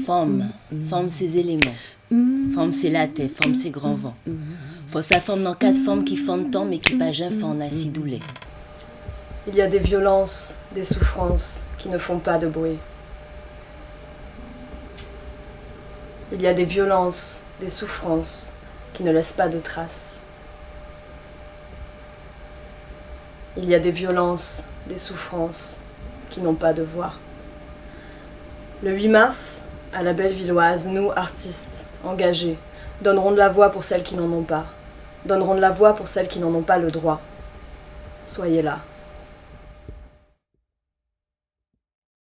Forme ses éléments, forme ses latés, forme ses grands vents. Faut sa forme dans 4 formes qui font tant mais qui pas jamais en acidoulé. Il y a des violences, des souffrances qui ne font pas de bruit. Il y a des violences, des souffrances qui ne laissent pas de traces. Il y a des violences, des souffrances qui n'ont pas de voix. Le 8 mars, à la Bellevilloise, nous, artistes, engagés, donnerons de la voix pour celles qui n'en ont pas. Donnerons de la voix pour celles qui n'en ont pas le droit. Soyez là.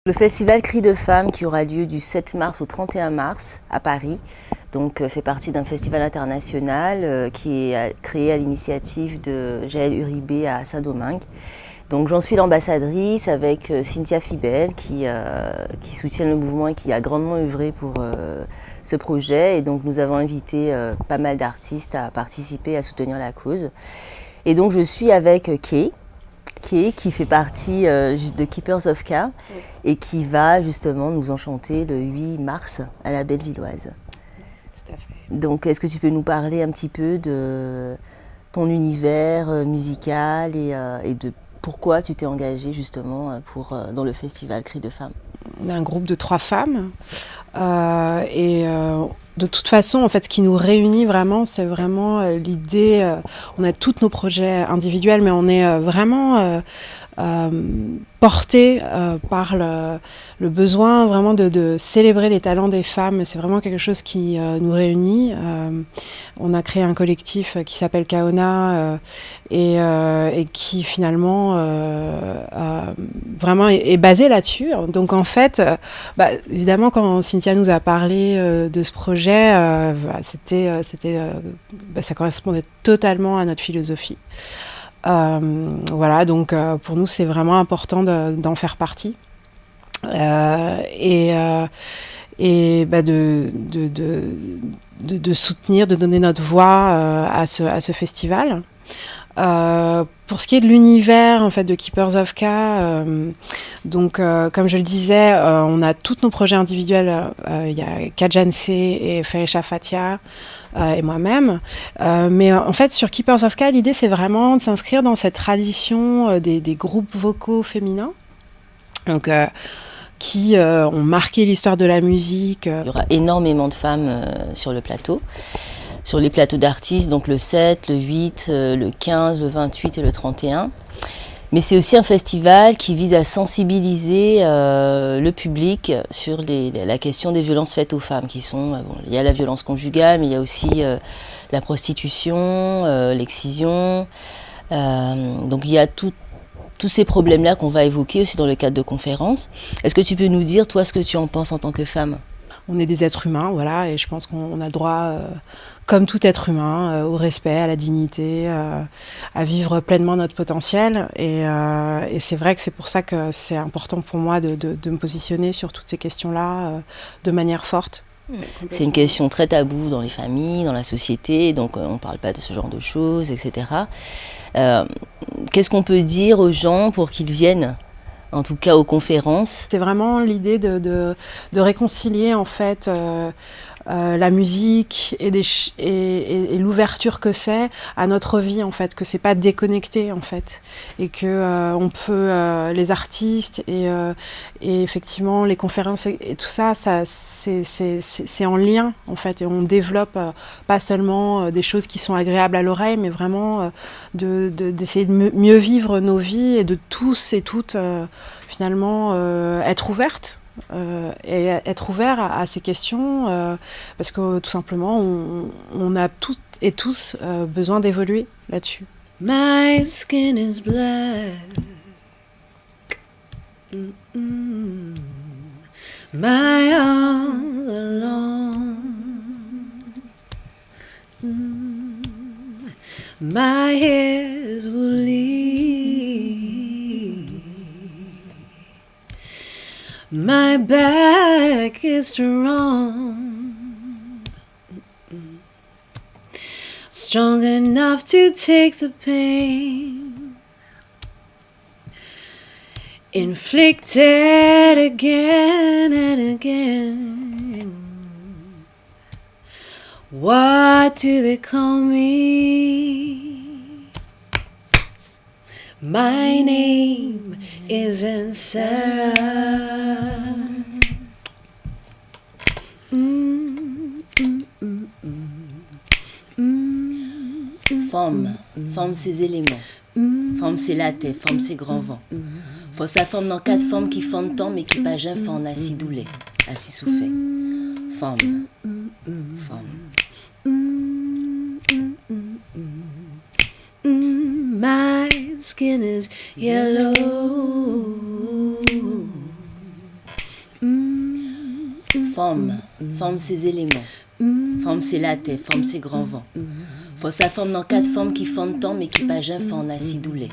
Le festival Cris de Femmes qui aura lieu du 7 mars au 31 mars à Paris, donc fait partie d'un festival international qui est créé à l'initiative de Jaël Uribe à Saint-Domingue. Donc j'en suis l'ambassadrice avec Cynthia Fibel qui soutient le mouvement et qui a grandement œuvré pour ce projet. Et donc nous avons invité pas mal d'artistes à participer, à soutenir la cause. Et donc je suis avec Kay qui fait partie de Keepers of Ka et qui va justement nous enchanter le 8 mars à la Bellevilloise. Tout à fait. Donc est-ce que tu peux nous parler un petit peu de ton univers musical et de pourquoi tu t'es engagée justement dans le festival Cris de Femmes? On est un groupe de 3 femmes de toute façon, en fait, ce qui nous réunit vraiment, c'est vraiment l'idée. On a tous nos projets individuels, mais on est vraiment porté par le besoin vraiment de célébrer les talents des femmes. C'est vraiment quelque chose qui nous réunit. On a créé un collectif qui s'appelle Kaona et qui finalement vraiment est basé là-dessus. Donc en fait, évidemment, quand Cynthia nous a parlé de ce projet, ça correspondait totalement à notre philosophie. Voilà, donc pour nous, c'est vraiment important d'en faire partie. De soutenir, de donner notre voix à ce festival. Pour ce qui est de l'univers en fait de Keepers of Ka, comme je le disais, on a tous nos projets individuels. Il y a Kajanse et Ferisha Fatia et moi-même. Mais en fait, sur Keepers of Ka, l'idée c'est vraiment de s'inscrire dans cette tradition des groupes vocaux féminins. Donc qui ont marqué l'histoire de la musique. Il y aura énormément de femmes sur le plateau. Sur les plateaux d'artistes, donc le 7, le 8, le 15, le 28 et le 31. Mais c'est aussi un festival qui vise à sensibiliser le public sur la question des violences faites aux femmes. Il y a la violence conjugale, mais il y a aussi la prostitution, l'excision. Donc il y a tous ces problèmes-là qu'on va évoquer aussi dans le cadre de conférences. Est-ce que tu peux nous dire, toi, ce que tu en penses en tant que femme ? On est des êtres humains, voilà, et je pense qu'on a le droit, comme tout être humain, au respect, à la dignité, à vivre pleinement notre potentiel. Et c'est vrai que c'est pour ça que c'est important pour moi de me positionner sur toutes ces questions-là de manière forte. C'est une question très taboue dans les familles, dans la société, donc on ne parle pas de ce genre de choses, etc. Qu'est-ce qu'on peut dire aux gens pour qu'ils viennent ? En tout cas aux conférences. C'est vraiment l'idée de réconcilier en fait la musique et l'ouverture que c'est à notre vie en fait, que c'est pas déconnecté en fait, et que on peut les artistes et effectivement les conférences et tout ça c'est en lien en fait, et on développe pas seulement des choses qui sont agréables à l'oreille, mais vraiment d'essayer de mieux vivre nos vies et de tous et toutes finalement être ouvertes. Et être ouvert à ces questions parce que tout simplement on a toutes et tous besoin d'évoluer là-dessus. My skin is black. My arms are long. My hair is woolly. My back is strong, strong enough to take the pain. inflicted again and again. What do they call me? My name isn't Sarah. Forme ses éléments. Forme ses latés, forme ses grands vents. Faut sa forme dans 4 formes qui fondent tant, mais qui pas jamais font assis doulé, assis soufflé. Forme. My skin is yellow. Forme ses éléments. Forme ses latés, forme ses grands vents. Faut sa forme dans 4 formes qui fondent tant, mais qui pas jamais font assis doulé,